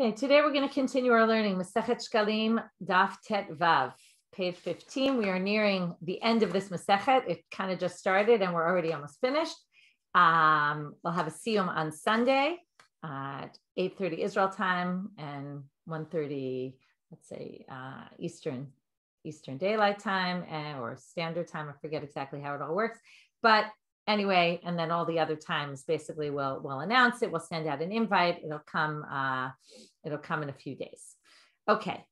Okay, today we're going to continue our learning. Masechet Shekalim, Daf Tet Vav, page 15. We are nearing the end of this Masechet. It kind of just started and we're already almost finished. We'll have a Siyum on Sunday at 8:30 Israel time and 1:30, let's say, Eastern Daylight Time or Standard Time. I forget exactly how it all works. But anyway, and then all the other times, basically, we'll announce it. We'll send out an invite. It'll come in a few days. Okay.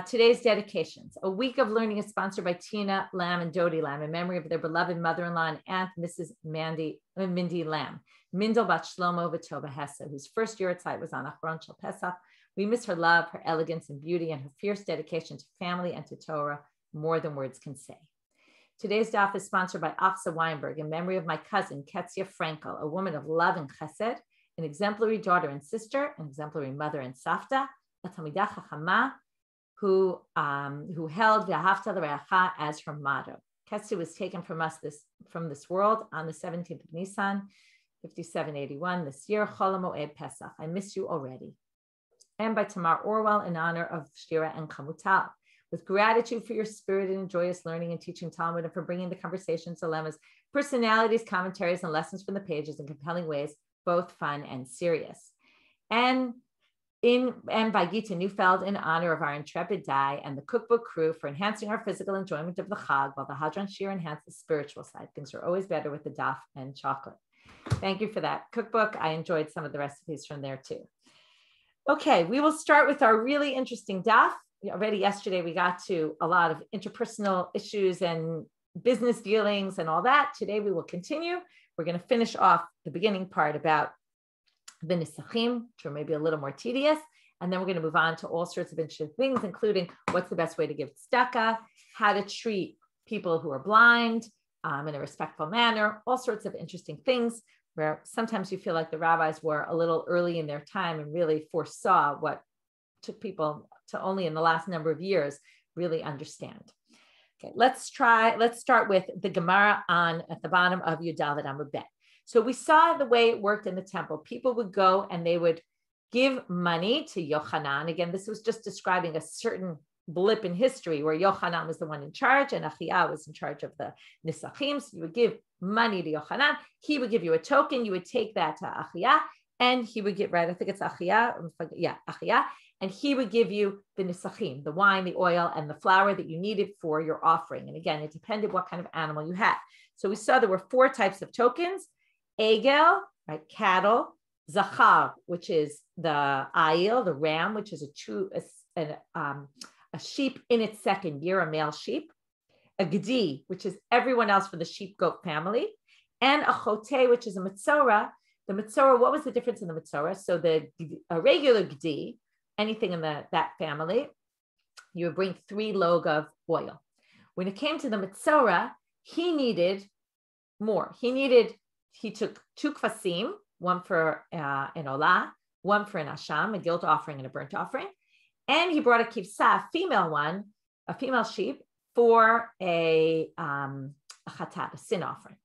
Today's dedications. A week of learning is sponsored by Tina Lamb and Dodi Lamb in memory of their beloved mother-in-law and aunt, Mrs. Mindy Lamb, Mindel Bat Shlomo V'Tova Hessa, whose first yahrzeit was on Achron Shel Pesach. We miss her love, her elegance and beauty, and her fierce dedication to family and to Torah, more than words can say. Today's daf is sponsored by Achsa Weinberg in memory of my cousin, Ketzia Frankel, a woman of love and chesed, an exemplary daughter and sister, an exemplary mother and savta, a Talmidah Chachama, who held V'ahavta l'reacha as her motto. Ketzia was taken from this world on the 17th of Nisan, 5781 this year, Chol HaMoed Pesach. I miss you already. And by Tamar Orwell in honor of Shira and Chamutal. With gratitude for your spirited and joyous learning and teaching Talmud and for bringing the conversations, dilemmas, personalities, commentaries, and lessons from the pages in compelling ways, both fun and serious. And by Gita Neufeld in honor of our intrepid Dai and the cookbook crew for enhancing our physical enjoyment of the Chag, while the Hadran Shir enhanced the spiritual side. Things are always better with the daf and chocolate. Thank you for that cookbook. I enjoyed some of the recipes from there too. Okay, we will start with our really interesting daf. Already yesterday, we got to a lot of interpersonal issues and business dealings and all that. Today, we will continue. We're going to finish off the beginning part about the nisachim, which are maybe a little more tedious. And then we're going to move on to all sorts of interesting things, including what's the best way to give tzedakah, how to treat people who are blind in a respectful manner, all sorts of interesting things where sometimes you feel like the rabbis were a little early in their time and really foresaw what took people to only in the last number of years really understand. Okay, let's start with the Gemara at the bottom of Yudavid Amud Bet. So we saw the way it worked in the temple. People would go and they would give money to Yochanan. Again, this was just describing a certain blip in history where Yochanan was the one in charge and Achia was in charge of the Nisachim. So you would give money to Yochanan. He would give you a token. You would take that to Achia and he would get, right, I think it's Achia. Yeah, Achia. And he would give you the nisachim, the wine, the oil, and the flour that you needed for your offering. And again, it depended what kind of animal you had. So we saw there were 4 types of tokens: egel, right, cattle; zachar, which is the ayil, the ram, which is a sheep in its second year, a male sheep; a gedi, which is everyone else for the sheep goat family; and a chote, which is a metzora. The metzora, what was the difference in the metzora? So a regular gedi, anything in that family, you would bring 3 log of oil. When it came to the metzora, he needed more. He took 2 kvasim, one for an olah, one for an asham, a guilt offering and a burnt offering. And he brought a kivsa, a female sheep, for a chatat, a sin offering.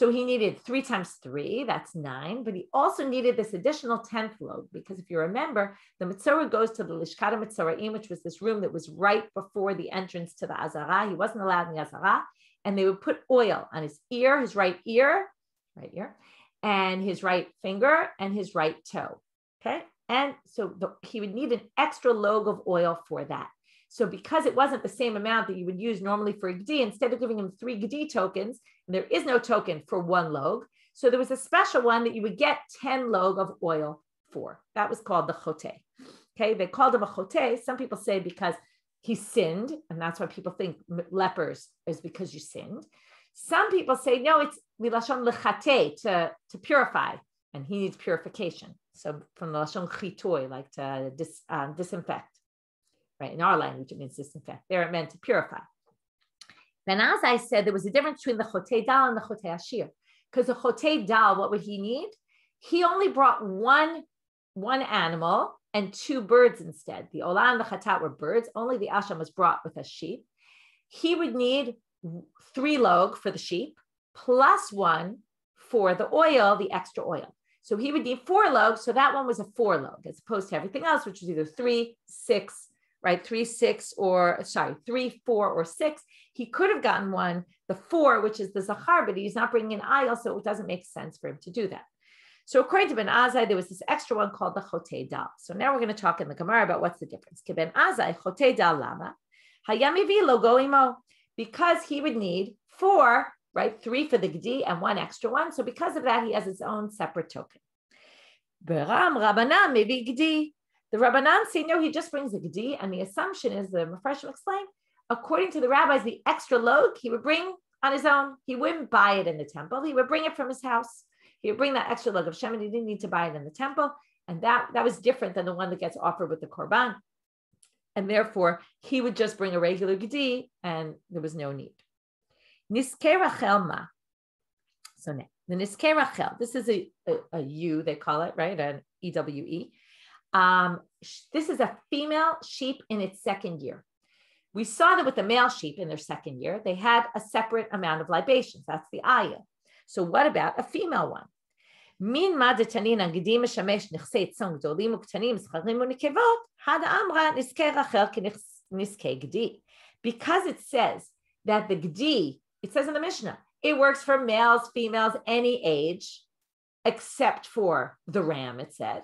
So he needed 3 times 3, that's 9, but he also needed this additional 10th log, because if you remember, the Metzora goes to the Lishkat HaMetzoraim, which was this room that was right before the entrance to the Azara. He wasn't allowed in the Azara, and they would put oil on his ear, his right ear, and his right finger, and his right toe, okay? And so he would need an extra log of oil for that. So because it wasn't the same amount that you would use normally for a gedi, instead of giving him 3 gedi tokens, and there is no token for 1 log, so there was a special one that you would get 10 log of oil for. That was called the chote. Okay, they called him a chote. Some people say because he sinned, and that's why people think lepers is because you sinned. Some people say, no, it's milashon lechate, to purify, and he needs purification. So from the lashon chitoy, like to disinfect. Right, in our language, it means disinfect. There it meant to purify. Then, as I said, there was a difference between the chotei dal and the chotei ashir. Because the chotei dal, what would he need? He only brought one animal and 2 birds instead. The olah and the chatat were birds. Only the asham was brought with a sheep. He would need 3 log for the sheep, plus 1 for the oil, the extra oil. So he would need 4 log. So that one was a 4 log as opposed to everything else, which was either 3, 6, right? 3, 6, or 3, 4, or 6. He could have gotten one, the 4, which is the Zachar, but he's not bringing an ayil, so it doesn't make sense for him to do that. So according to Ben Azai, there was this extra one called the Chotei Dal. So now we're going to talk in the Gemara about what's the difference. Ben Azai, Chotei Dal Lama, Hayamivi Logo Imo, because he would need 4, right? 3 for the Gdi and 1 extra one. So because of that, he has his own separate token. Beram Rabbanan maybe Gdi. The Rabbanan say, no, he just brings the Gdi. And the assumption is, the Mepharshim explain, according to the rabbis, the extra log he would bring on his own. He wouldn't buy it in the temple. He would bring it from his house. He would bring that extra log of Shemin. He didn't need to buy it in the temple. And that was different than the one that gets offered with the Korban. And therefore, he would just bring a regular Gdi, and there was no need. Niskei Rachel ma. So now, the Niskei Rachel, this is a U, they call it, right? An EWE. This is a female sheep in its second year. We saw that with the male sheep in their second year, they had a separate amount of libations. That's the ayah. So what about a female one? Min madatanina gedim shamesh nichsei tzon gdolim uktanim zcharim unikevot hada amra niskei rachel niskei gdi. Because it says that the gdi, it says in the Mishnah, it works for males, females, any age, except for the ram, it said.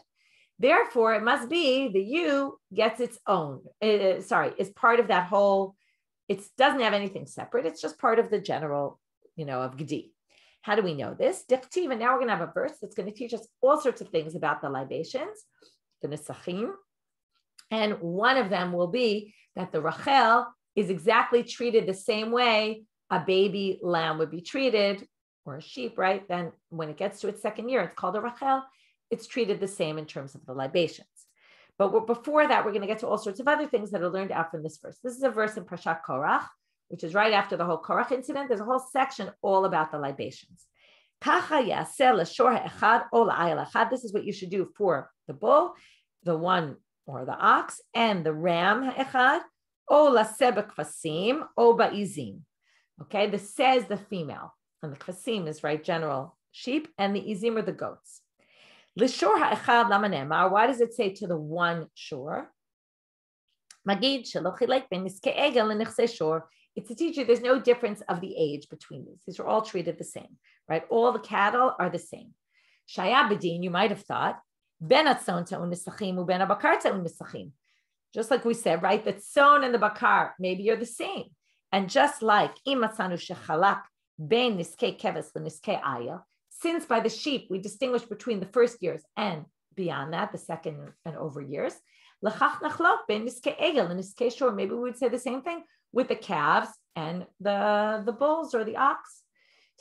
Therefore, it must be the U gets its own, is part of that whole, it doesn't have anything separate. It's just part of the general, of Gdi. How do we know this? Dichtiv, and now we're going to have a verse that's going to teach us all sorts of things about the libations, the Nesachim. And one of them will be that the Rachel is exactly treated the same way a baby lamb would be treated, or a sheep, right? Then when it gets to its second year, it's called a Rachel. It's treated the same in terms of the libations. But before that, we're going to get to all sorts of other things that are learned out from this verse. This is a verse in Parshat Korach, which is right after the whole Korach incident. There's a whole section all about the libations. This is what you should do for the bull, the one or the ox, and the ram echad, o laseh b'kvasim, o ba'izim. Okay, this says the female, and the kvasim is right, general sheep, and the izim are the goats. L'shor ha'echad lama ne'emar. Why does it say to the one shore? Magid shelo chilek ben niskei egel l'nichsei shor. It's to teach you there's no difference of the age between these. These are all treated the same, right? All the cattle are the same. Shaya bedin, you might have thought, ben atzon ta'un nisachim u ben abakar ta'un nisachim. Just like we said, right? The tzon and the bakar, maybe you're the same. And just like im atzanu shechalak ben niskei keves l'niskei ayah, since by the sheep we distinguish between the first years and beyond that, the second and over years, l'chach nachlok ben niskei egel and niskei shor. Maybe we would say the same thing with the calves and the bulls or the ox.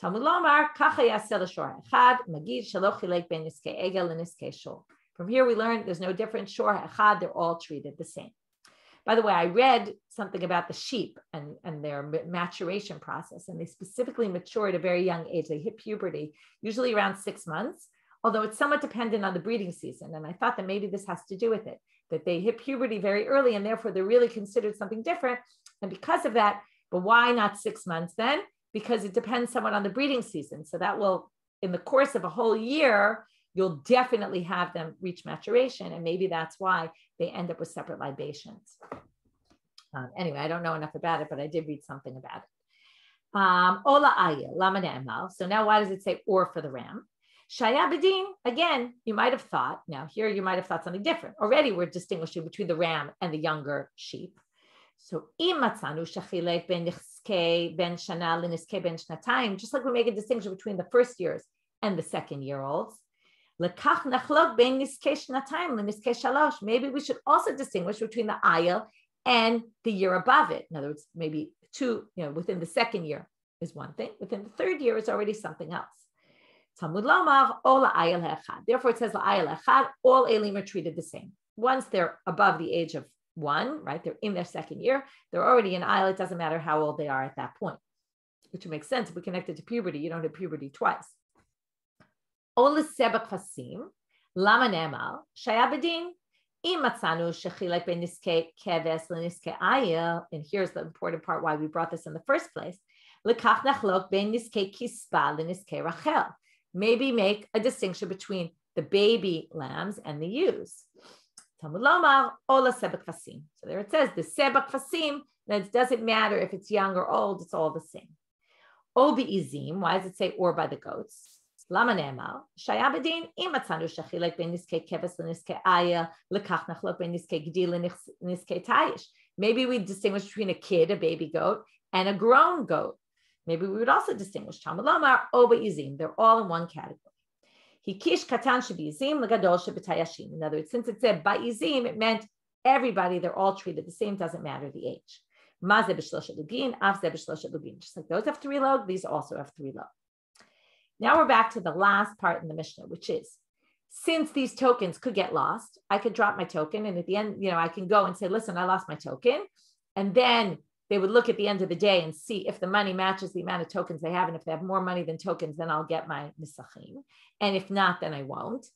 Talmud Lomar, kacha yaseh l'shor echad, magid shelo chilek ben niskei egel and niskei shor. From here we learn there's no difference. Shor echad, they're all treated the same. By the way, I read something about the sheep and their maturation process, and they specifically mature at a very young age. They hit puberty, usually around 6 months, although it's somewhat dependent on the breeding season. And I thought that maybe this has to do with it, that they hit puberty very early, and therefore they're really considered something different. And because of that, but why not 6 months then? Because it depends somewhat on the breeding season. So that will, in the course of a whole year, you'll definitely have them reach maturation. And maybe that's why they end up with separate libations. Anyway, I don't know enough about it, but I did read something about it. Ola ayah, lama ne'emal. So now why does it say or for the ram? Shaya bedin, again, you might have thought, now here you might have thought something different. Already we're distinguishing between the ram and the younger sheep. So im matzanu shechilek ben nichskei ben shana l'niskei ben shnatayim, just like we make a distinction between the first years and the second year olds. Lekach nachlok ben niskei shnatayim l'niskei shalosh. Maybe we should also distinguish between the ayah and the year above it. In other words, maybe two, within the second year is one thing. Within the third year is already something else. Talmud Lomar, ola ayel ha'echad. Therefore, it says ayel ha'echad, all elim are treated the same. Once they're above the age of 1, right? They're in their second year. They're already in ayel. It doesn't matter how old they are at that point, which makes sense. If we connect it to puberty, you don't have puberty twice. Ola sebak fasim, lama ne'emal, shaya bedin, and here's the important part why we brought this in the first place. Maybe make a distinction between the the baby lambs and the ewes. Talmud Lomar, Ola Sebek Fasim. So there it says, the Sebek Fasim, that doesn't matter if it's young or old, it's all the same. Obi Izim, why does it say or by the goats? Lama ne'emar, Shaya B'din, im atzanu shechilek ben niskei keves l'niskei aya, lekach nachlok ben niskei gdil l'niskei tayish. Maybe we distinguish between a kid, a baby goat, and a grown goat. Maybe we would also distinguish Talmud Lomar, Oba Izim. They're all in one category. Hikish katan shebizim legadol shebetayashim. In other words, since it said ba'izim, it meant everybody, they're all treated the same, doesn't matter the age. Mazeh b'shloshet lugin, avzeh b'shloshet lugin. Just like those have 3 log, these also have 3 log. Now we're back to the last part in the Mishnah, which is, since these tokens could get lost, I could drop my token, and at the end, I can go and say, listen, I lost my token. And then they would look at the end of the day and see if the money matches the amount of tokens they have. And if they have more money than tokens, then I'll get my nisachim. And if not, then I won't.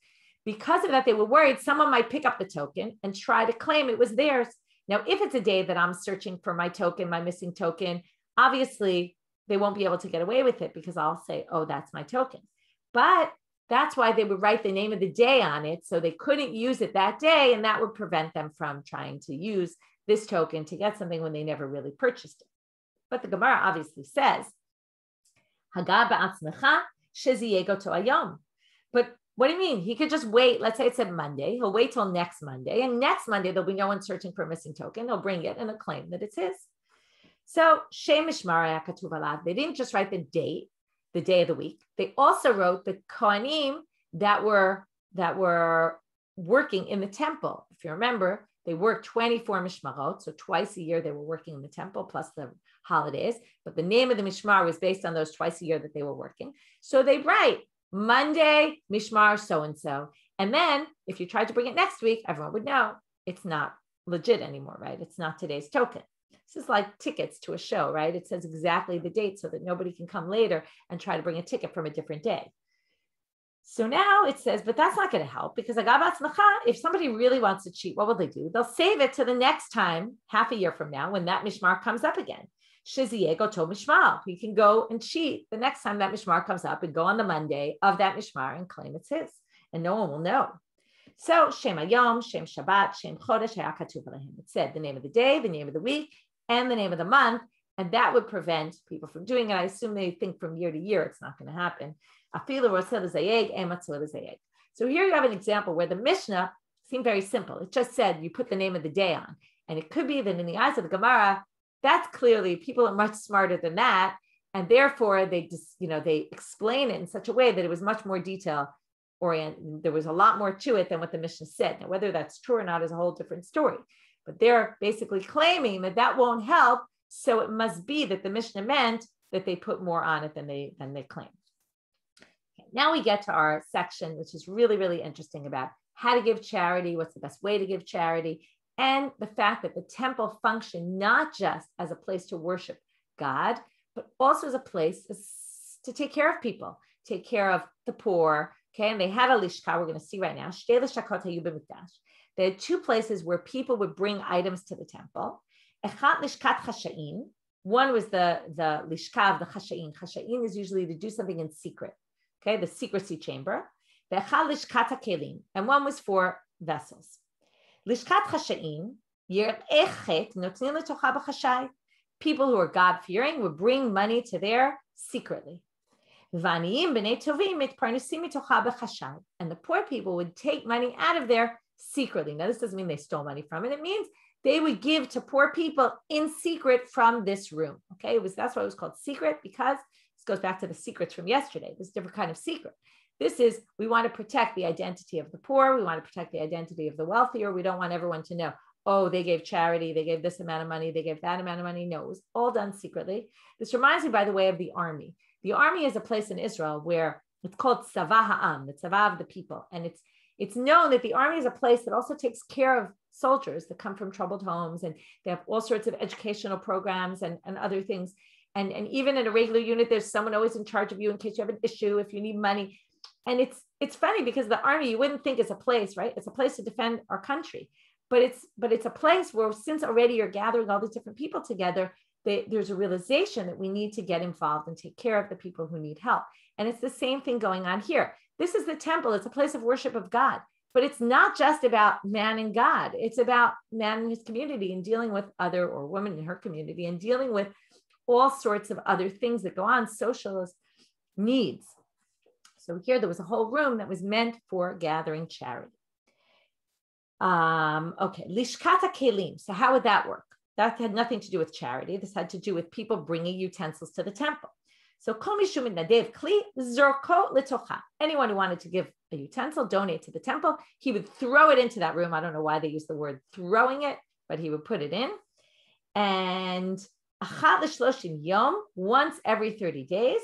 Because of that, they were worried someone might pick up the token and try to claim it was theirs. Now, if it's a day that I'm searching for my token, my missing token, obviously they won't be able to get away with it because I'll say, oh, that's my token. But that's why they would write the name of the day on it. So they couldn't use it that day. And that would prevent them from trying to use this token to get something when they never really purchased it. But the Gemara obviously says, Haga ba'atzmecha sheziyego to ayom. But what do you mean? He could just wait. Let's say it said Monday. He'll wait till next Monday. And next Monday, there'll be no one searching for a missing token. They'll bring it and they'll claim that it's his. So Shem Mishmar Katuv Alav. They didn't just write the date, the day of the week. They also wrote the Kohanim that were working in the temple. If you remember, they worked 24 mishmarot, so twice a year they were working in the temple, plus the holidays. But the name of the mishmar was based on those twice a year that they were working. So they write Monday, mishmar so-and-so. And then if you tried to bring it next week, everyone would know it's not legit anymore, right? It's not today's token. This is like tickets to a show, right? It says exactly the date so that nobody can come later and try to bring a ticket from a different day. So now it says, but that's not going to help because if somebody really wants to cheat, what will they do? They'll save it to the next time, half a year from now, when that mishmar comes up again. Shiziego to mishmar. You can go and cheat the next time that mishmar comes up and go on the Monday of that mishmar and claim it's his, and no one will know. So Shem Hayom, Shem Shabbat, Shem Chodesh Hayakatuv Alehim. It said the name of the day, the name of the week, and the name of the month, and that would prevent people from doing it. I assume they think from year to year it's not going to happen. So here you have an example where the Mishnah seemed very simple. It just said you put the name of the day on, and it could be that in the eyes of the Gemara, that's clearly people are much smarter than that, and therefore they just they explain it in such a way that it was much more detail oriented. There was a lot more to it than what the Mishnah said. Now, whether that's true or not is a whole different story. But they're basically claiming that that won't help. So it must be that the Mishnah meant that they put more on it than they claim. Okay, now we get to our section, which is really, really interesting about how to give charity, what's the best way to give charity, and the fact that the temple functioned not just as a place to worship God, but also as a place to take care of people, take care of the poor. Okay, and they had a lishka, we're going to see right now. They had 2 places where people would bring items to the temple. One was the lishka of the chasha'in. Chasha'in is usually to do something in secret. Okay, the secrecy chamber. And one was for vessels. Lishkat chasha'in, people who are God-fearing would bring money to there secretly. And the poor people would take money out of there secretly. Now, this doesn't mean they stole money from it. It means they would give to poor people in secret from this room. Okay, that's why it was called secret, because this goes back to the secrets from yesterday. This is a different kind of secret. This is, we want to protect the identity of the poor. We want to protect the identity of the wealthier. We don't want everyone to know, oh, they gave charity, they gave this amount of money, they gave that amount of money. No, it was all done secretly. This reminds me, by the way, of the army. The army is a place in Israel where it's called Tzava Ha'am, the Tzava of the people. And it's known that the army is a place that also takes care of soldiers that come from troubled homes, and they have all sorts of educational programs and other things. And even in a regular unit, there's someone always in charge of you in case you have an issue, if you need money. And it's funny because the army, you wouldn't think it's a place, right? It's a place to defend our country. But it's a place where, since already you're gathering all these different people together, there's a realization that we need to get involved and take care of the people who need help. And it's the same thing going on here. This is the temple. It's a place of worship of God. But it's not just about man and God. It's about man and his community and dealing with other, or women in her community, and dealing with all sorts of other things that go on, social needs. So here there was a whole room that was meant for gathering charity. Okay, lishkata kelim. So how would that work? That had nothing to do with charity. This had to do with people bringing utensils to the temple. So anyone who wanted to give a utensil, donate to the temple, he would throw it into that room. I don't know why they use the word throwing it, but he would put it in. And once every 30 days,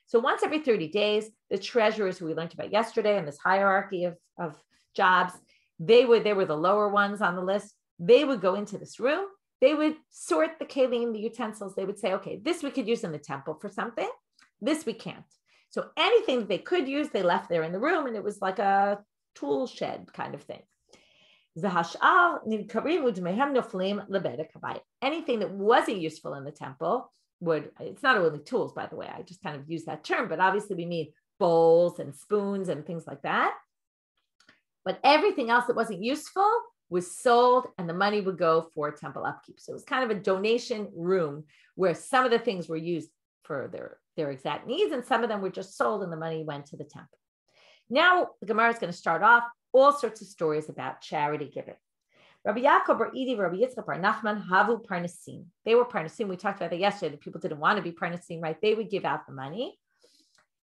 so once every 30 days, the treasurers who we learned about yesterday in this hierarchy of jobs, they were the lower ones on the list. They would go into this room. They would sort the kelim, the utensils. They would say, okay, this we could use in the temple for something. This we can't. So anything that they could use, they left there in the room, and it was like a tool shed kind of thing. Anything that wasn't useful in the temple it's not only tools, by the way, I just kind of use that term, but obviously we need bowls and spoons and things like that. But everything else that wasn't useful was sold, and the money would go for temple upkeep. So it was kind of a donation room where some of the things were used for their exact needs, and some of them were just sold and the money went to the temple. Now the Gemara is going to start off all sorts of stories about charity giving. Rabbi Yaakov bar Idi, Rabbi Yitzchak bar Nachman, Havu Parnasim. They were Parnasim. We talked about that yesterday. The people didn't want to be Parnasim, right? They would give out the money.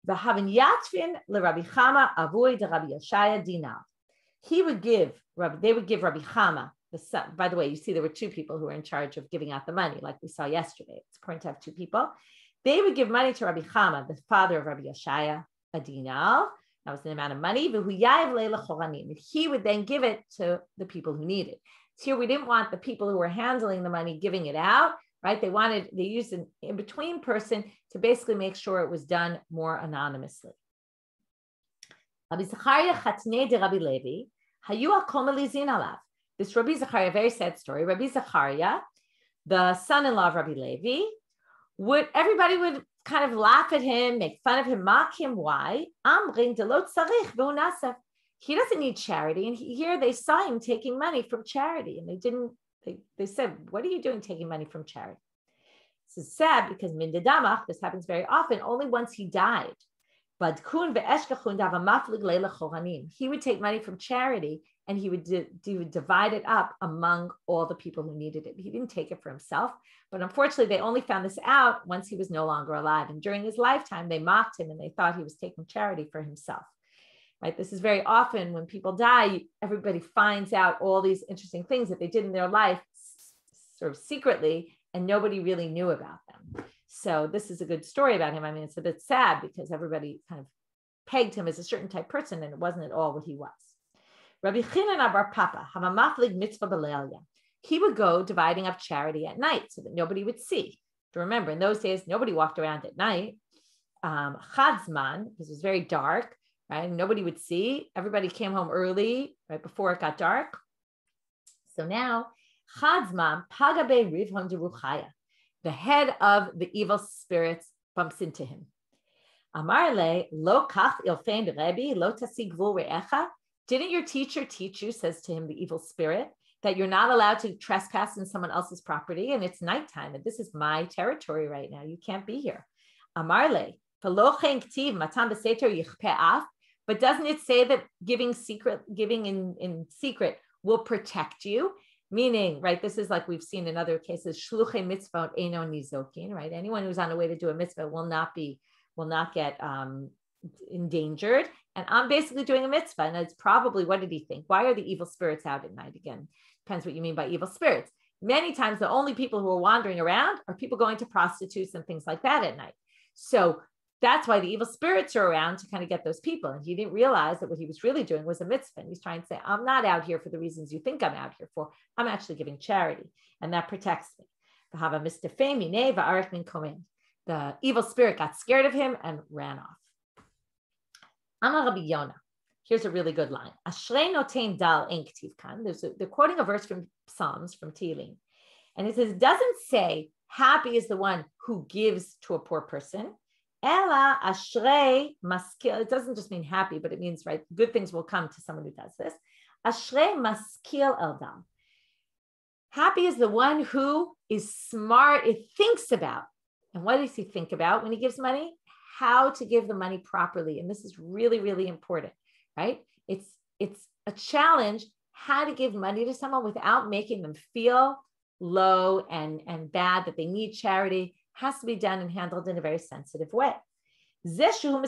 V'havin Yatvin leRabbi Chama Avui de Rabbi Yeshaya Dinar. They would give Rabbi Chama, the son. By the way, you see there were two people who were in charge of giving out the money, like we saw yesterday. It's important to have two people. They would give money to Rabbi Chama, the father of Rabbi Yeshaya, a dinar. That was the amount of money. He would then give it to the people who need it. So here we didn't want the people who were handling the money giving it out, right? They used an in-between person to basically make sure it was done more anonymously. Rabbi Zachariah Chatnei de Rabbi Levi, Hayu Kol Melizin Alav. This Rabbi Zachariah, very sad story. Rabbi Zachariah, the son-in-law of Rabbi Levi, everybody would kind of laugh at him, make fun of him, mock him. Why? He doesn't need charity. And here they saw him taking money from charity. And they said, what are you doing taking money from charity? This is sad because Mindadamach, this happens very often, only once he died. But he would take money from charity and he would divide it up among all the people who needed it. He didn't take it for himself, but unfortunately they only found this out once he was no longer alive. And during his lifetime, they mocked him and they thought he was taking charity for himself. Right? This is very often when people die, everybody finds out all these interesting things that they did in their life sort of secretly, and nobody really knew about them. So this is a good story about him. I mean, it's a bit sad because everybody kind of pegged him as a certain type person, and it wasn't at all what he was. Rabbi Chinan Bar Papa, Hamamaflig Mitzvah Belelia. He would go dividing up charity at night so that nobody would see. To remember, in those days, nobody walked around at night. Chadzman, because it was very dark, right? Nobody would see. Everybody came home early, right before it got dark. So now, Chadzman, Pagabe Rivhon Deruchaya. The head of the evil spirits bumps into him. Amarle, lo kach ilfein Rebbe, lo tasig gvul re'echa. Didn't your teacher teach you, says to him the evil spirit, that you're not allowed to trespass in someone else's property, and it's nighttime, and this is my territory right now. You can't be here. Amarle, v'lo chen ktiv matan b'seter yichpeh af. But doesn't it say that giving in secret will protect you? Meaning, right, this is like we've seen in other cases, shluchei mitzvot eino nizokin, right? Anyone who's on the way to do a mitzvah will not get endangered. And I'm basically doing a mitzvah. And it's probably, what did he think? Why are the evil spirits out at night? Again, depends what you mean by evil spirits. Many times the only people who are wandering around are people going to prostitutes and things like that at night. So that's why the evil spirits are around, to kind of get those people. And he didn't realize that what he was really doing was a mitzvah. And he's trying to say, I'm not out here for the reasons you think I'm out here for. I'm actually giving charity, and that protects me. The evil spirit got scared of him and ran off. Amar Rabbi Yonah. Here's a really good line. Ashrei notein dal ein ktiv kan. They're quoting a verse from Psalms, from Tehillim. And it says, it doesn't say Happy is the one who gives to a poor person. Ela ashrei maskil. It doesn't just mean happy, but it means, right, good things will come to someone who does this. Ashrei maskil eldam. Happy is the one who is smart. It thinks about. And what does he think about when he gives money? How to give the money properly. And this is really, really important, right? It's a challenge how to give money to someone without making them feel low and bad, that they need charity. Has to be done and handled in a very sensitive way. It's someone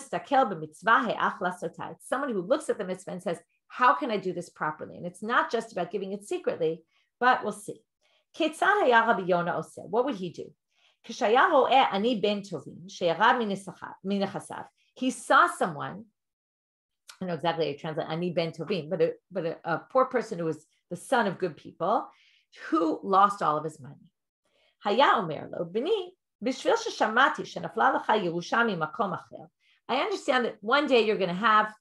who looks at the mitzvah and says, how can I do this properly? And it's not just about giving it secretly, but we'll see. What would he do? He saw someone, I don't know exactly how you translate ani ben tovim, but a poor person who was the son of good people who lost all of his money. I understand that one day you're going to have,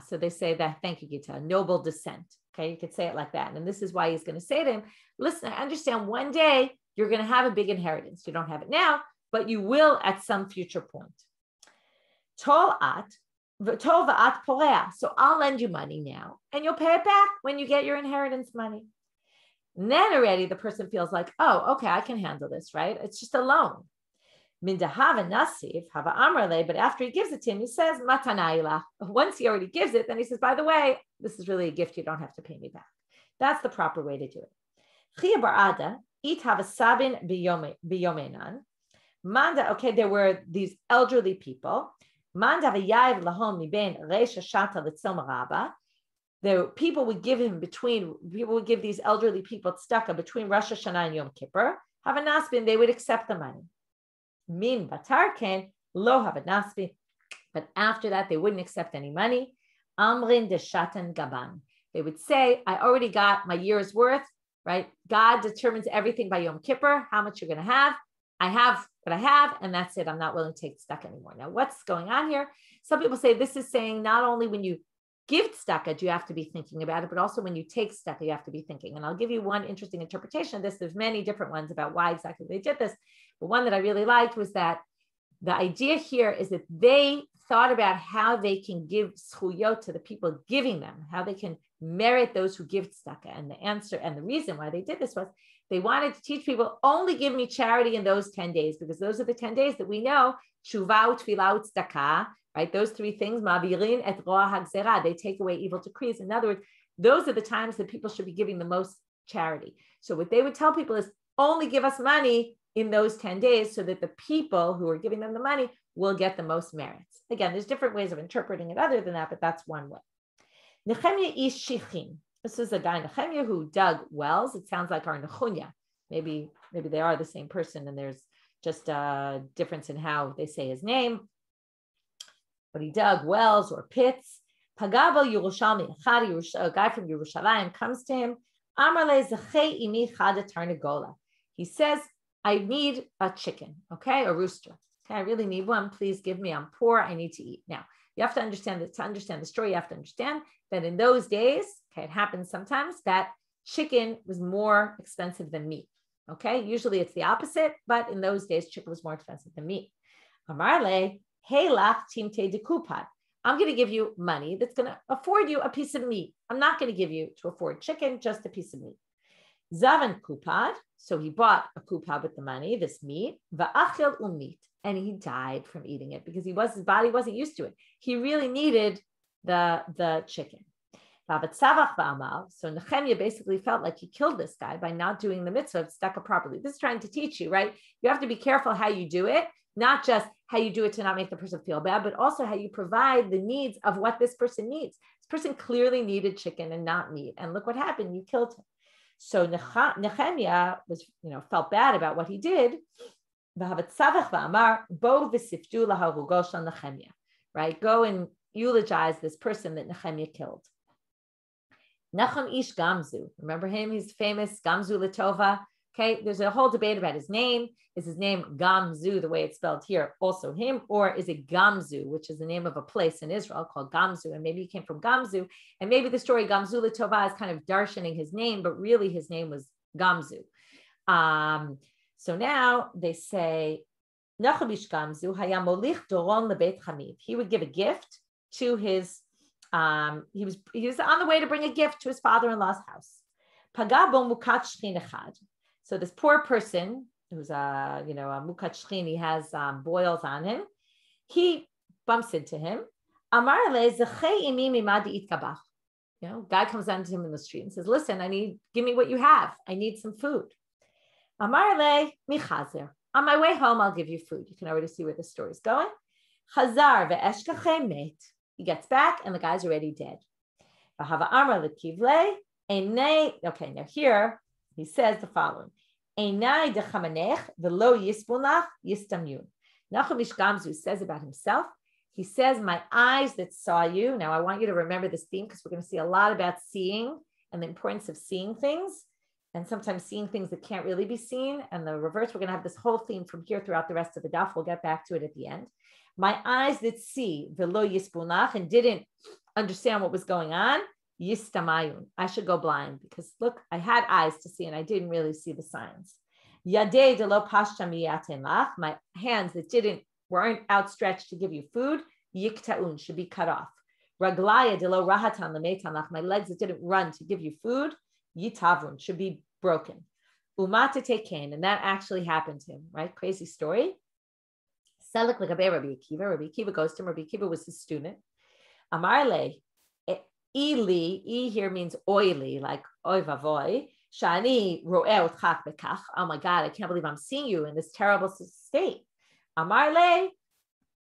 so they say that, thank you, Gita, noble descent. Okay, you could say it like that. And this is why he's going to say to him, listen, I understand one day you're going to have a big inheritance. You don't have it now, but you will at some future point. So I'll lend you money now, and you'll pay it back when you get your inheritance money. And then already the person feels like, oh, okay, I can handle this, right? It's just a loan. But after he gives it to him, he says, Matanayla. Once he already gives it, then he says, by the way, this is really a gift. You don't have to pay me back. That's the proper way to do it. Manda, okay, there were these elderly people. The people would give these elderly people tzedakah between Rosh Hashanah and Yom Kippur. Have a nasbin, they would accept the money. Min batarken lo have a nasbin, but after that they wouldn't accept any money. Amrin de shatan gaban. They would say, I already got my year's worth, right? God determines everything by Yom Kippur, how much you're going to have. I have what I have, and that's it. I'm not willing to take tzedakah anymore. Now, what's going on here? Some people say this is saying not only when you give tzedakah do you have to be thinking about it, but also when you take tzedakah, you have to be thinking. And I'll give you one interesting interpretation of this. There's many different ones about why exactly they did this. But one that I really liked was that the idea here is that they thought about how they can give zchuyot to the people giving them, how they can merit those who give tzedakah. And the answer and the reason why they did this was they wanted to teach people, only give me charity in those 10 days, because those are the 10 days that we know, tshuva, tefillah, tzedakah, right? Those three things, ma'avirin et roa hagzera, they take away evil decrees. In other words, those are the times that people should be giving the most charity. So what they would tell people is only give us money in those 10 days so that the people who are giving them the money will get the most merits. Again, there's different ways of interpreting it other than that, but that's one way. Nehemiah ish shichim. This is a guy, Nehemiah, who dug wells. It sounds like our Nechunya. Maybe they are the same person and there's just a difference in how they say his name. But he dug wells or pits. Pagabo Yerushalmi, a guy from Yerushalayim comes to him. Amarle zechei imi chada tarnagola. He says, I need a chicken, okay, a rooster. Okay, I really need one. Please give me. I'm poor. I need to eat. Now, you have to understand that to understand the story, you have to understand that in those days, okay, it happens sometimes that chicken was more expensive than meat. Okay, usually it's the opposite, but in those days, chicken was more expensive than meat. Amarle, hey lach timte de kupad. I'm going to give you money that's going to afford you a piece of meat. I'm not going to give you to afford chicken, just a piece of meat. Zavan kupad. So he bought a kupad with the money, this meat, va'achil umit, and he died from eating it because his body wasn't used to it. He really needed the chicken. So Nehemiah basically felt like he killed this guy by not doing the mitzvah of tzedakah properly. This is trying to teach you, right? You have to be careful how you do it, not just how you do it to not make the person feel bad, but also how you provide the needs of what this person needs. This person clearly needed chicken and not meat. And look what happened. You killed him. So Nehemiah felt bad about what he did. Right? Go and eulogize this person that Nehemiah killed. Nachum ish Gamzu. Remember him? He's famous. Gamzu Latova. Okay, there's a whole debate about his name. Is his name Gamzu, the way it's spelled here, also him? Or is it Gamzu, which is the name of a place in Israel called Gamzu? And maybe he came from Gamzu. And maybe the story Gamzu Latova is kind of darshaning his name, but really his name was Gamzu. So now they say, he would give a gift to his, he was on the way to bring a gift to his father-in-law's house. So this poor person, who's a mukat shchin, he has boils on him. He bumps into him. Guy comes down to him in the street and says, listen, give me what you have. I need some food. Amar le michazer. On my way home, I'll give you food. You can already see where the story is going. Chazar ve'eshkachem met. He gets back and the guy's already dead. Okay, now here he says the following. Nachum Ish Gamzu says about himself, he says, my eyes that saw you. Now I want you to remember this theme because we're going to see a lot about seeing and the importance of seeing things. And sometimes seeing things that can't really be seen. And the reverse, we're going to have this whole theme from here throughout the rest of the daf. We'll get back to it at the end. My eyes that see, velo yispunach, and didn't understand what was going on, yistamayun. I should go blind because look, I had eyes to see and I didn't really see the signs. Yadei de lo pashta miyatenlach. My hands that weren't outstretched to give you food, yiktaun, should be cut off. Raglaya de lo rahatan lemetanlach. My legs that didn't run to give you food, yitavun, should be broken. Umata teken, and that actually happened to him, right? Crazy story. Selik l'gabei Rabbi Akiva. Rabbi Akiva goes to him. Rabbi Akiva was his student. Amar le, ili, e here means oily, like oy vavoy. Shani ro'eh otchach bekach. Oh my God, I can't believe I'm seeing you in this terrible state. Amar le,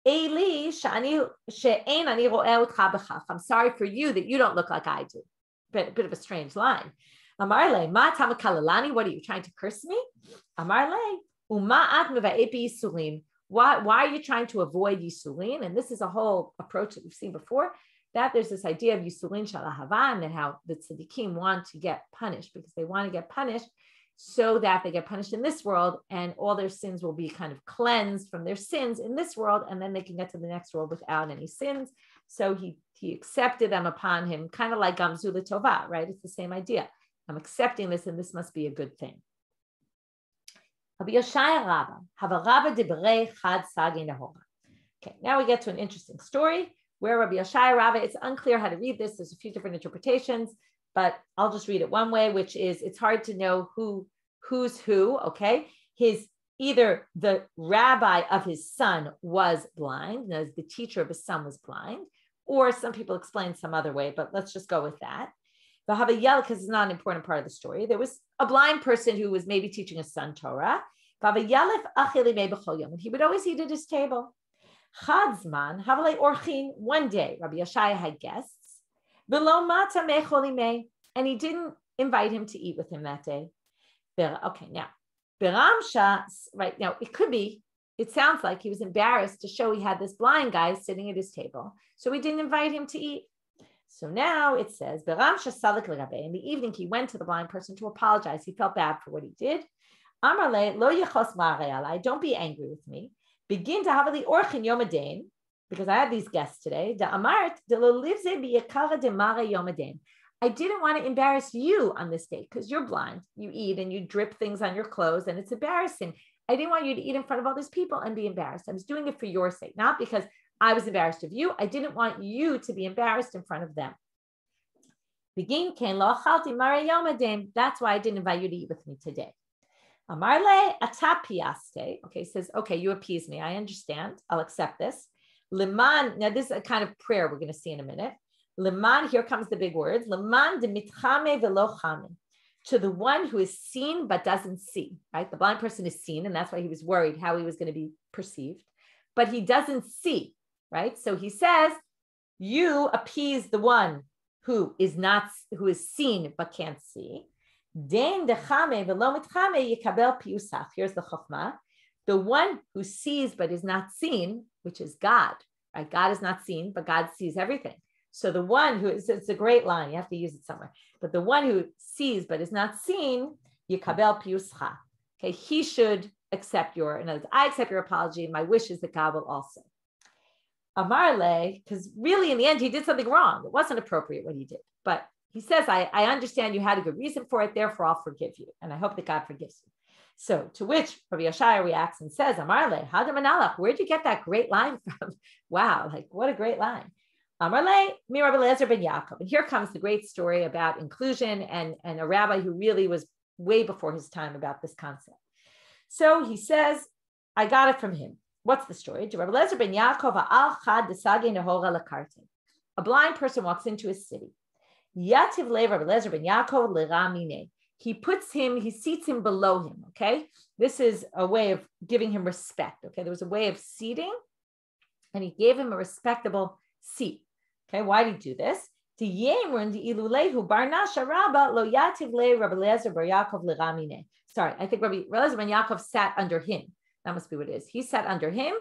eli, shani she'ein ani ro'eh otcha bekach. I'm sorry for you that you don't look like I do. Bit of a strange line. Amarle, ma tamakalalani, what are you trying to curse me? Amarle, uma'at meva'epi yisurin. Why are you trying to avoid yisurin? And this is a whole approach that we've seen before, that there's this idea of yisurin shalahavan and how the tzaddikim want to get punished because they want to get punished so that they get punished in this world and all their sins will be kind of cleansed from their sins in this world and then they can get to the next world without any sins. So he accepted them upon him, kind of like Gamzu L'Tova, right? It's the same idea. I'm accepting this, and this must be a good thing. Okay, now we get to an interesting story where Rabbi Yoshai Rava, it's unclear how to read this. There's a few different interpretations, but I'll just read it one way, which is it's hard to know who's who, okay? Either the rabbi of his son was blind, the teacher of his son was blind, or some people explain some other way, but let's just go with that. Because it's not an important part of the story. There was a blind person who was maybe teaching his son Torah. And he would always eat at his table. One day, Rabbi Yeshaya had guests. And he didn't invite him to eat with him that day. Okay, now, right now, it sounds like he was embarrassed to show he had this blind guy sitting at his table. So he didn't invite him to eat. So now it says, in the evening, he went to the blind person to apologize. He felt bad for what he did. Don't be angry with me. Begin to have the orchin yom because I have these guests today. I didn't want to embarrass you on this day because you're blind. You eat and you drip things on your clothes and it's embarrassing. I didn't want you to eat in front of all these people and be embarrassed. I was doing it for your sake, not because I was embarrassed of you. I didn't want you to be embarrassed in front of them. That's why I didn't invite you to eat with me today. Amarle atapiaste. Okay, says, okay, you appease me. I understand. I'll accept this. Liman, now this is a kind of prayer we're going to see in a minute. Liman, here comes the big words. Liman de mitchame velo chame. To the one who is seen but doesn't see, right? The blind person is seen, and that's why he was worried how he was going to be perceived. But he doesn't see, right? So he says, you appease the one who is seen but can't see. Here's the chokhmah. The one who sees but is not seen, which is God, right? God is not seen, but God sees everything. So the one who is, it's a great line, you have to use it somewhere. But the one who sees but is not seen, yikabel piyuscha. Okay, he should accept in other words, I accept your apology. My wish is that God will also. Amarle, because really in the end, he did something wrong. It wasn't appropriate what he did. But he says, I understand you had a good reason for it, therefore I'll forgive you. And I hope that God forgives you. So to which Rabbi Yoshai reacts and says, Amarle, Hadam Analach, where'd you get that great line from? Wow, like what a great line. Amarle, mi Rabbi Eliezer ben Yaakov. And here comes the great story about inclusion and a rabbi who really was way before his time about this concept. So he says, I got it from him. What's the story? Rabbi Eliezer ben Yaakov al chad desage nehora lakarte. A blind person walks into a city. Yativ le Rabbi Eliezer ben Yaakov leramine. He seats him below him, okay? This is a way of giving him respect, okay? There was a way of seating, and he gave him a respectable seat, okay? Why did he do this? Sorry, I think Rabbi Eliezer ben Yaakov sat under him. That must be what it is. He sat under him,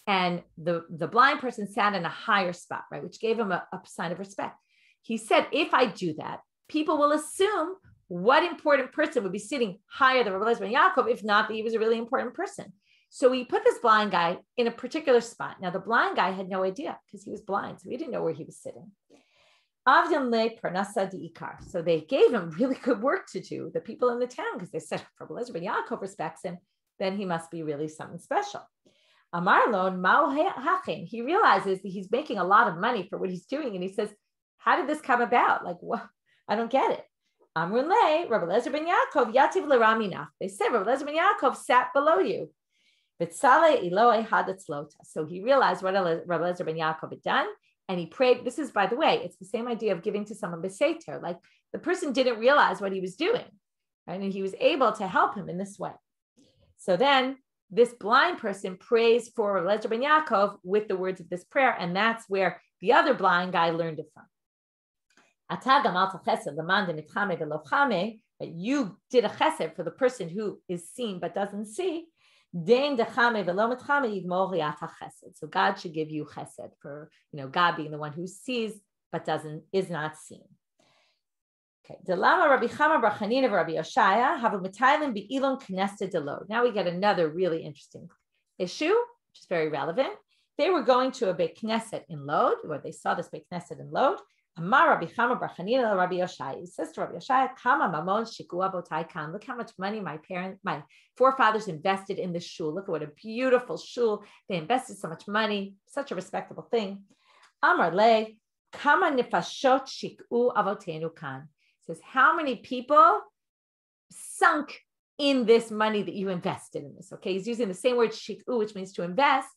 and the blind person sat in a higher spot, right? Which gave him a sign of respect. He said, if I do that, people will assume what important person would be sitting higher than Rabbi Eliezer ben Yaakov, if not that he was a really important person. So he put this blind guy in a particular spot. Now, the blind guy had no idea because he was blind, so he didn't know where he was sitting. So they gave him really good work to do, the people in the town, because they said, if Rabbi Eliezer ben Yaakov respects him, then he must be really something special. Amarlon Mao Hachin. He realizes that he's making a lot of money for what he's doing, and he says, how did this come about? Like, what? I don't get it. Amrulay, Rabbi Eliezer ben Yaakov, Yativ Leraminach. They said, Rabbi Eliezer ben Yaakov sat below you. So he realized what Rabbi Eliezer ben Yaakov had done, and he prayed. This is, by the way, it's the same idea of giving to someone beseter. Like the person didn't realize what he was doing, right? And he was able to help him in this way. So then this blind person prays for Rabbi Eliezer ben Yaakov with the words of this prayer, and that's where the other blind guy learned it from. That you did a chesed for the person who is seen but doesn't see. So God should give you chesed for, God being the one who sees but is not seen. Okay. Now we get another really interesting issue, which is very relevant. They were going to a Beit Knesset in Lod, where they saw this Beit Knesset in Lod. Amar Rabbi Chama bar Chanina Rabbi Yoshai. He says to Rabbi Yoshai, Kama mamon shiku abotai kan. Look how much money my forefathers invested in this shul. Look at what a beautiful shul. They invested so much money, such a respectable thing. Amar le, Kama nifashot shiku avotenu kan. Says, how many people sunk in this money that you invested in this? Okay, he's using the same word shiku, which means to invest,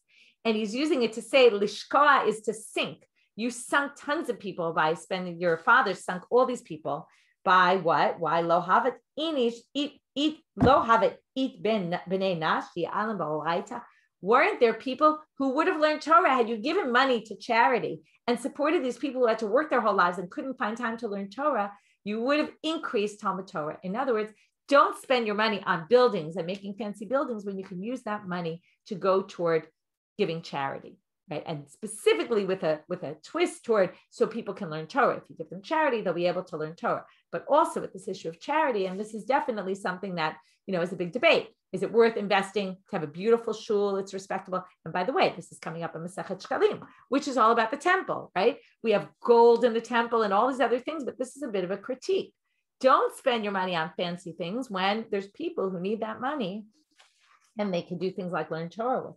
and he's using it to say lishkoa is to sink. You sunk tons of people by spending. Your father sunk all these people by what? Why lo havet ben bnei nash alam ba'oraita? Weren't there people who would have learned Torah had you given money to charity and supported these people who had to work their whole lives and couldn't find time to learn Torah? You would have increased Talmud Torah. In other words, don't spend your money on buildings and making fancy buildings when you can use that money to go toward giving charity, right? And specifically with a twist toward so people can learn Torah. If you give them charity, they'll be able to learn Torah. But also with this issue of charity, and this is definitely something that, is a big debate. Is it worth investing to have a beautiful shul? It's respectable. And by the way, this is coming up in Masechet Shekalim, which is all about the temple, right? We have gold in the temple and all these other things, but this is a bit of a critique. Don't spend your money on fancy things when there's people who need that money and they can do things like learn Torah with it.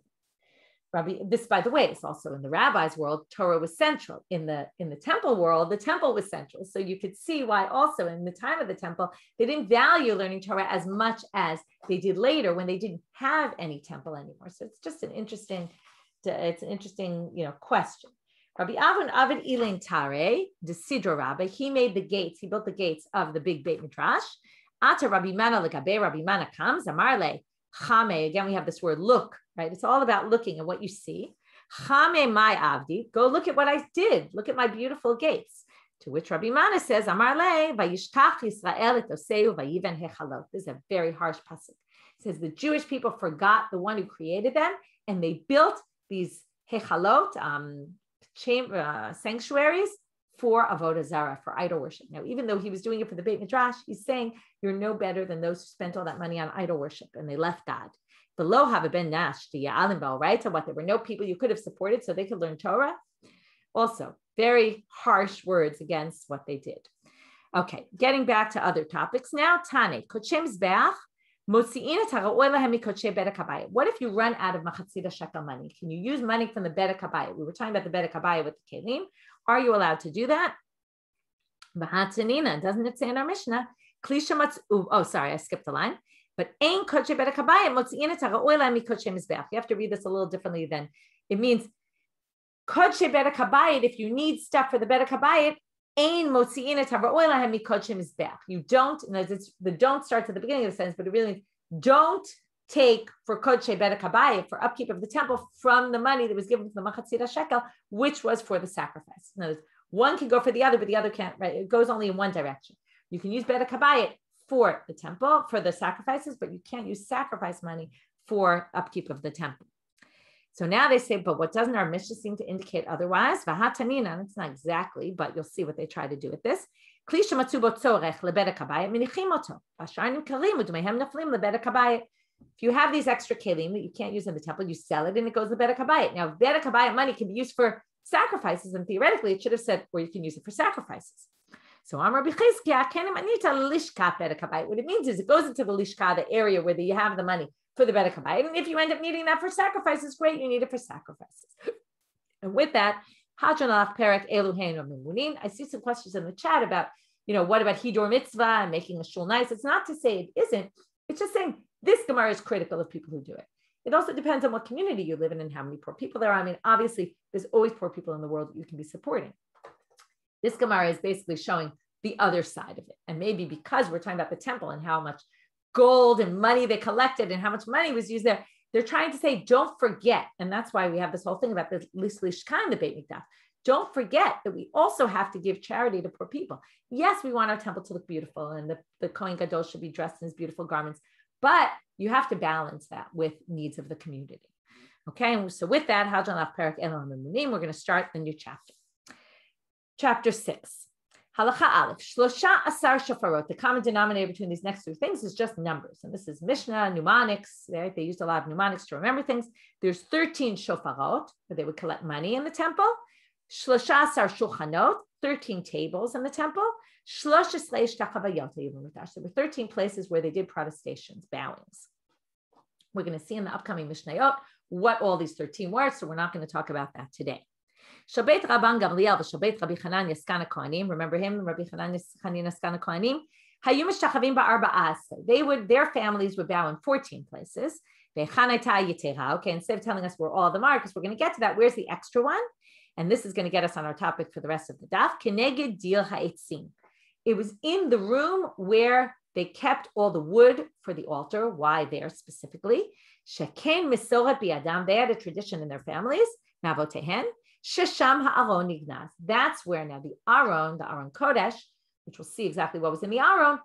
This, by the way, is also in the rabbi's world. Torah was central. In the temple world, the temple was central. So you could see why also in the time of the temple, they didn't value learning Torah as much as they did later when they didn't have any temple anymore. So it's just an interesting question. Rabbi Avon Avid Ilin Tare, the Sidra Rabbi, he built the gates of the big Beit Midrash. Ata Rabbi Mana Lekabe, Rabbi Mana comes, Amarle, Chame, again, we have this word look, right? It's all about looking at what you see. Chame my avdi, go look at what I did. Look at my beautiful gates. To which Rabbi Mana says, Amar le, vayishkach Yisrael et oseu vayiven hechalot. This is a very harsh pasuk. It says the Jewish people forgot the one who created them, and they built these hechalot, sanctuaries for avodah zarah, for idol worship. Now, even though he was doing it for the Beit Midrash, he's saying you're no better than those who spent all that money on idol worship and they left God. Below have ben nash the alim right? So what? There were no people you could have supported so they could learn Torah. Also, very harsh words against what they did. Okay, getting back to other topics now. Tane, Kochem Zbeach, What if you run out of machatzita shekel money? Can you use money from the bedek habayit? We were talking about the bedek habayit with the kelim. Are you allowed to do that? Doesn't it say in our Mishnah? Oh, sorry, I skipped a line. But you have to read this a little differently then. It means if you need stuff for the bedek habayit, you don't, the don't starts at the beginning of the sentence, but it really means don't take for kodshe bedek habayit, for upkeep of the temple, from the money that was given to the machatzita shekel, which was for the sacrifice. In other words, one can go for the other, but the other can't, right? It goes only in one direction. You can use bedek habayit for the temple, for the sacrifices, but you can't use sacrifice money for upkeep of the temple. So now they say, but what doesn't our Mishnah seem to indicate otherwise? Vahatanina, it's not exactly, but you'll see what they try to do with this. If you have these extra kelim that you can't use in the temple, you sell it and it goes to bedek habayit. Now, bedek habayit money can be used for sacrifices, and theoretically it should have said, or you can use it for sacrifices. So what it means is it goes into the lishka, the area where you have the money for the bedek habayit. And if you end up needing that for sacrifices, great, you need it for sacrifices. And with that, I see some questions in the chat about, what about Hidor Mitzvah and making a shul nice? It's not to say it isn't. It's just saying this Gemara is critical of people who do it. It also depends on what community you live in and how many poor people there are. I mean, obviously, there's always poor people in the world that you can be supporting. This Gemara is basically showing the other side of it. And maybe because we're talking about the temple and how much gold and money they collected and how much money was used there, they're trying to say, don't forget. And that's why we have this whole thing about the lishka in the Beit Mikdash. Don't forget that we also have to give charity to poor people. Yes, we want our temple to look beautiful and the Kohen Gadol should be dressed in his beautiful garments, but you have to balance that with needs of the community. Okay, so with that, we're going to start the new chapter. Chapter 6. Halacha Aleph. Shlosha asar shofarot. The common denominator between these next two things is just numbers. And this is Mishnah, mnemonics. Right? They used a lot of mnemonics to remember things. There's 13 shofarot, where they would collect money in the temple. Shlosha asar shulchanot, 13 tables in the temple. Shlosh esrei shtachavayot. There were 13 places where they did protestations, bowings. We're going to see in the upcoming Mishnayot what all these 13 were, so we're not going to talk about that today. Shabbat Rabban Gamliel v'Shabbat Rabbi Chananya Skana Kohanim. Remember him, Rabbi Chananya Skana Kohanim. Hayum Shachavim ba'arba'as. Their families would bow in 14 places. Okay, instead of telling us where all of them are, because we're going to get to that, where's the extra one? And this is going to get us on our topic for the rest of the daf. Keneged Dil Ha'etzim. It was in the room where they kept all the wood for the altar. Why there specifically? Sheken Misoret Bi'adam. They had a tradition in their families. Mavotehen. Shesham ha'aron nignaz. That's where now the Aron Kodesh, which we'll see exactly what was in the Aron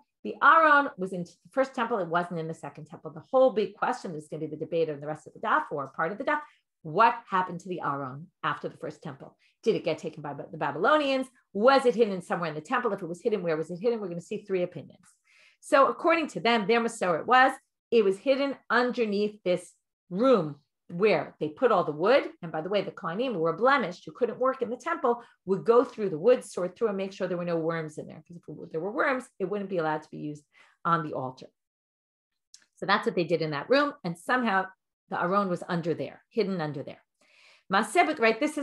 was in the first temple. It wasn't in the second temple. The whole big question is going to be the debate in the rest of the daf, or part of the daf. What happened to the Aron after the first temple? Did it get taken by the Babylonians? Was it hidden somewhere in the temple? If it was hidden, where was it hidden? We're going to see three opinions. So according to them, their Masorah it was hidden underneath this room where they put all the wood. And by the way, the Kohanim who were blemished, who couldn't work in the temple, would go through the wood, sort through and make sure there were no worms in there. Because if there were worms, it wouldn't be allowed to be used on the altar. So that's what they did in that room. And somehow the Aron was under there, hidden under there. Masebet, right? This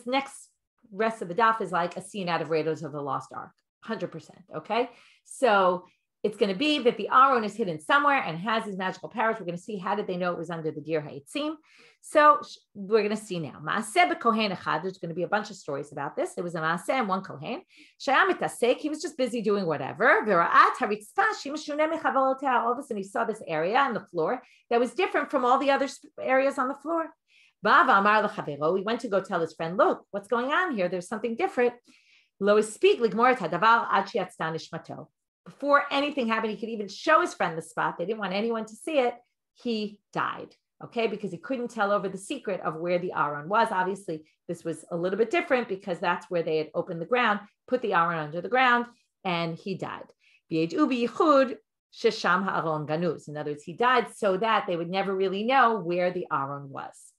next rest of the daf is like a scene out of Raiders of the Lost Ark, 100%. Okay. So it's going to be that the Aron is hidden somewhere and has these magical powers. We're going to see how did they know it was under the Dir Ha'etzim. So we're going to see now. Maaseh b'kohen echad. There's going to be a bunch of stories about this. There was a Maaseh and one Kohen. Shayam mitasek. He was just busy doing whatever. V'ra'at haritzpa shimashuneh mechavalotea. All of a sudden he saw this area on the floor that was different from all the other areas on the floor. Bava amar l'chavero. He went to go tell his friend, look, what's going on here? There's something different. Lo ispik ligmor et hadavar ad sheyatzta nishmato. Before anything happened, he could even show his friend the spot. They didn't want anyone to see it. He died, okay? Because he couldn't tell over the secret of where the Aron was. Obviously, this was a little bit different because that's where they had opened the ground, put the Aron under the ground, and he died. In other words, he died so that they would never really know where the Aron was.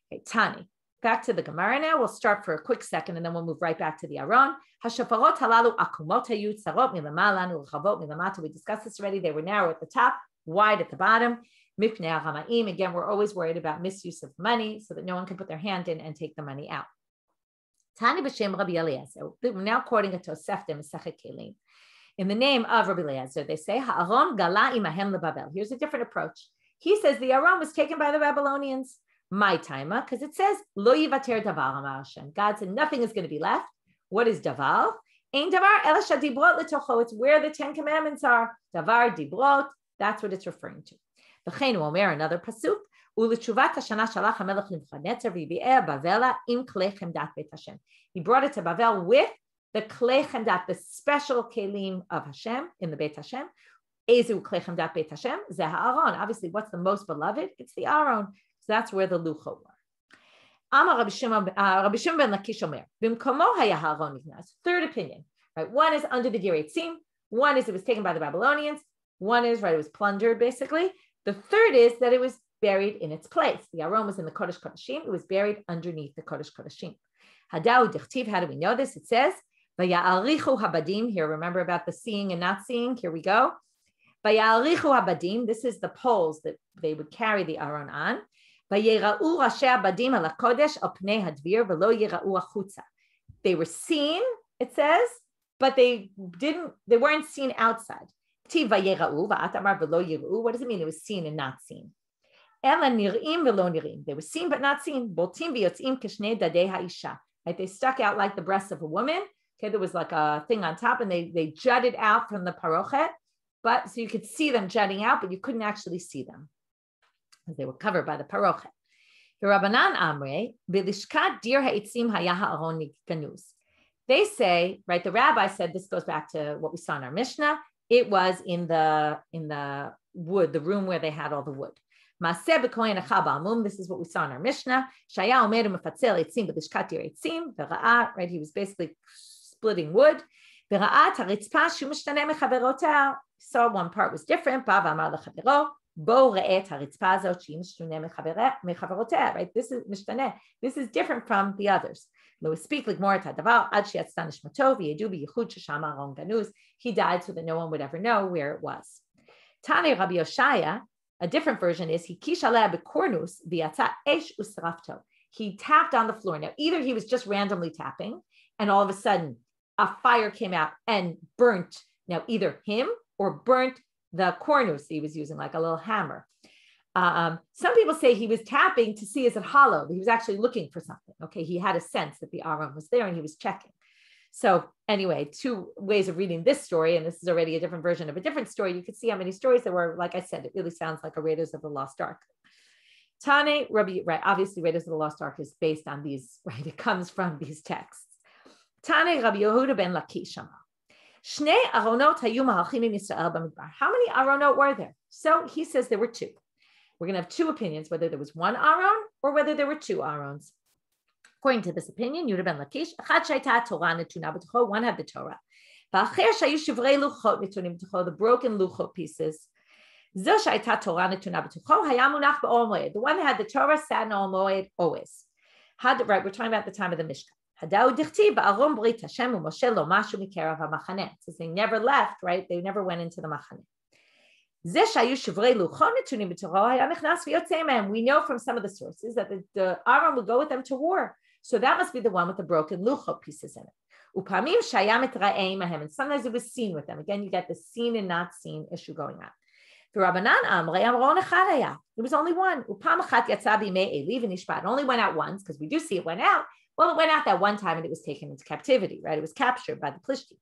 Okay, Tani. Back to the Gemara now. We'll start for a quick second and then we'll move right back to the Aron. Hashafarot halalu akumot hayu tzarot milamalan ulchavot milamata. We discussed this already. They were narrow at the top, wide at the bottom. Mipnei hamaim. Again, we're always worried about misuse of money so that no one can put their hand in and take the money out. Tani b'shem Rabbi Eliezer. We're now quoting a Tosefta Masechet Kelim. In the name of Rabbi Eliezer, they say Ha'aron gala imahem leBabel. Here's a different approach. He says the Aron was taken by the Babylonians. My timer, because it says lo yivater davar amar Hashem. God said nothing is going to be left. What is davar? Ein davar ela shadibrot letocho. It's where the 10 Commandments are. Davar dibrot. That's what it's referring to. V'chein omer, another pasuk. U'lechuvat hashana shalach hamelech Nebuchadnezzar v'yibi'eh bavela im klei chemdat beit Hashem. He brought it to Bavel with the klei chemdat, the special kelim of Hashem in the Beit Hashem. Ezu klei chemdat beit Hashem zeh ha'aron. Obviously, what's the most beloved? It's the Aron. So that's where the luchot were. Amar Rabbi Shimon ben Lakish Omer. Bimkomo haya ha'aron nignas. Third opinion. Right. One is under the Dir Eitzim. One is it was taken by the Babylonians. One is right. It was plundered basically. The third is that it was buried in its place. The Aron was in the Kodesh Kodashim. It was buried underneath the Kodesh Kodashim. Hadau dichtiv. How do we know this? It says vaya'arichu habadim. Here, remember about the seeing and not seeing. Here we go. Vaya'arichu habadim. This is the poles that they would carry the Aron on. They were seen, it says, but they weren't seen outside. What does it mean? It was seen and not seen. They were seen but not seen. Right? They stuck out like the breasts of a woman. Okay, there was like a thing on top, and they jutted out from the parochet, but so you could see them jutting out, but you couldn't actually see them. They were covered by the parochet. The Rabbanan Amre, B'lishkat dir ha'etzim haya ha'aron ganuz. They say, right, the rabbi said, this goes back to what we saw in our Mishnah, it was in the wood, the room where they had all the wood. Maseh b'kohen acha ba'amum, this is what we saw in our Mishnah. Shaya omer u'mefatzel etzim b'lishkat dir etzim, v'ra'ah, right, he was basically splitting wood. V'ra'ah ha'ritzpa shu mishtane mechaverotah, saw one part was different, ba v'amar lechavero, right? This is mishtane. This is different from the others. He died so that no one would ever know where it was. Tane Rabbi Yoshaya, a different version is he tapped on the floor. Now, either he was just randomly tapping, and all of a sudden a fire came out and burnt. Now, either him or burnt the cornus he was using, like a little hammer. Some people say he was tapping to see is it hollow. He was actually looking for something. Okay, he had a sense that the Aron was there and he was checking. So anyway, two ways of reading this story, and this is already a different version of a different story. You can see how many stories there were. Like I said, it really sounds like a Raiders of the Lost Ark. Tane Rabbi, right? Obviously, Raiders of the Lost Ark is based on these, right? It comes from these texts. Tane Rabbi Yehuda ben Lakish. How many Aronot were there? So he says there were two. We're going to have two opinions, whether there was one Aron or whether there were two Arons. According to this opinion, Yehuda ben Lakish, one had the Torah. The broken luchot pieces. The one that had the Torah sat in Ol Moed always. Right, we're talking about the time of the Mishkan. It says they never left, right? They never went into the Machane. We know from some of the sources that the Aron would go with them to war. So that must be the one with the broken luchot pieces in it. And sometimes it was seen with them. Again, you get the seen and not seen issue going on. The Rabbanan Amre, it was only one. It only went out once, because we do see it went out. Well, it went out that one time and it was taken into captivity, right? It was captured by the Plishtim.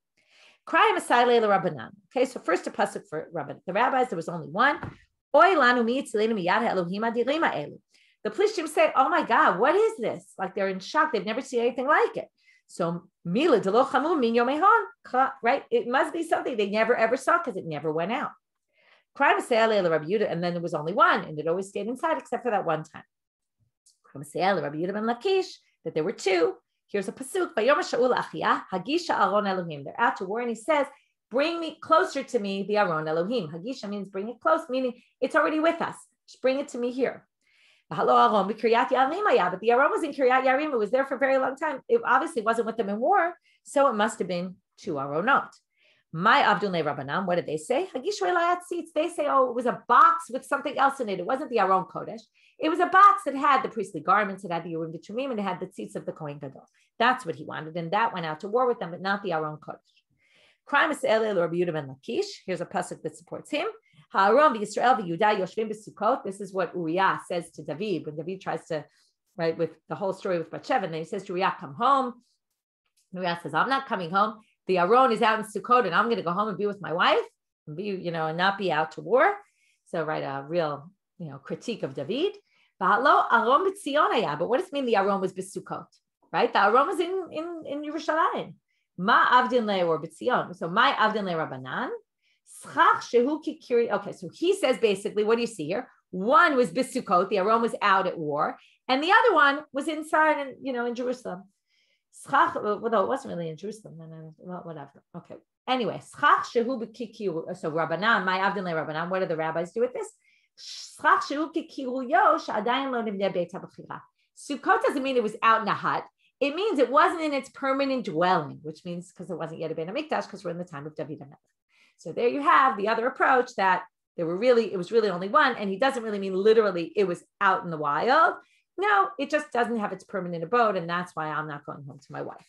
Okay, so first a pasuk for Rabbanit. The rabbis, there was only one. The Plishtim say, oh my God, what is this? Like they're in shock. They've never seen anything like it. So, right? It must be something they never ever saw because it never went out. And then there was only one, and it always stayed inside except for that one time. That there were two. Here's a pasuk. They're out to war, and he says, bring me closer to me, the Aron Elohim. Hagisha means bring it close, meaning it's already with us. Just bring it to me here. Hello, Aron, but the Aron was in Kiryat Yarim. It was there for a very long time. It obviously wasn't with them in war, so it must have been 2 Aronot. My Avdulei Rabbanan, what did they say? They say, oh, it was a box with something else in it. It wasn't the Aron Kodesh. It was a box that had the priestly garments, it had the Urim B'Tumim, and it had the tzitz of the Kohen Gadol. That's what he wanted, and that went out to war with them, but not the Aron Kodesh. Here's a pasuk that supports him. This is what Uriah says to David when David tries to, right, with the whole story with Bathsheba, and then he says to Uriah, come home. And Uriah says, I'm not coming home. The Aron is out in Sukkot, and I'm going to go home and be with my wife and be, and not be out to war. So, right, a real, critique of David. But what does it mean the Aron was B'Sukkot? Right? The Aron was in Yerushalayim. Ma avdin le or b'tzion. So my avdin le Rabbanan. Okay, so he says basically, what do you see here? One was B'Sukkot, the Aron was out at war, and the other one was inside, in Jerusalem. Although it wasn't really in Jerusalem, then whatever. Okay. Anyway, so Rabbanan, my avdin le Rabbanan. What do the rabbis do with this? Sukkot doesn't mean it was out in a hut. It means it wasn't in its permanent dwelling, which means because it wasn't yet a Bein HaMikdash, because we're in the time of David HaMelech. So there you have the other approach that it was really only one, and he doesn't really mean literally it was out in the wild. No, it just doesn't have its permanent abode, and that's why I'm not going home to my wife.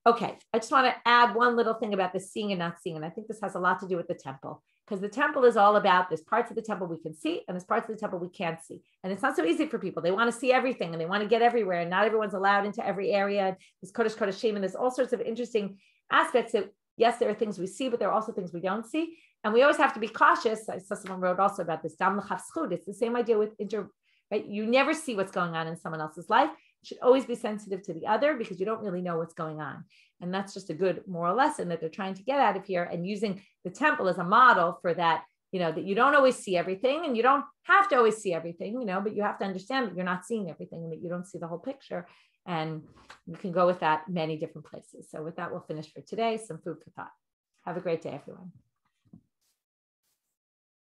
Okay, I just want to add one little thing about the seeing and not seeing, and I think this has a lot to do with the temple, because the temple is all about, there's parts of the temple we can see, and there's parts of the temple we can't see. And it's not so easy for people. They want to see everything, and they want to get everywhere, and not everyone's allowed into every area. There's Kodesh Kodeshim, and there's all sorts of interesting aspects that, yes, there are things we see, but there are also things we don't see. And we always have to be cautious. I saw someone wrote also about this, Dam L'Chaf Zchut. It's the same idea with right? You never see what's going on in someone else's life. You should always be sensitive to the other because you don't really know what's going on. And that's just a good moral lesson that they're trying to get out of here, and using the temple as a model for that, that you don't always see everything, and you don't have to always see everything, but you have to understand that you're not seeing everything and that you don't see the whole picture. And you can go with that many different places. So with that, we'll finish for today. Some food for thought. Have a great day, everyone.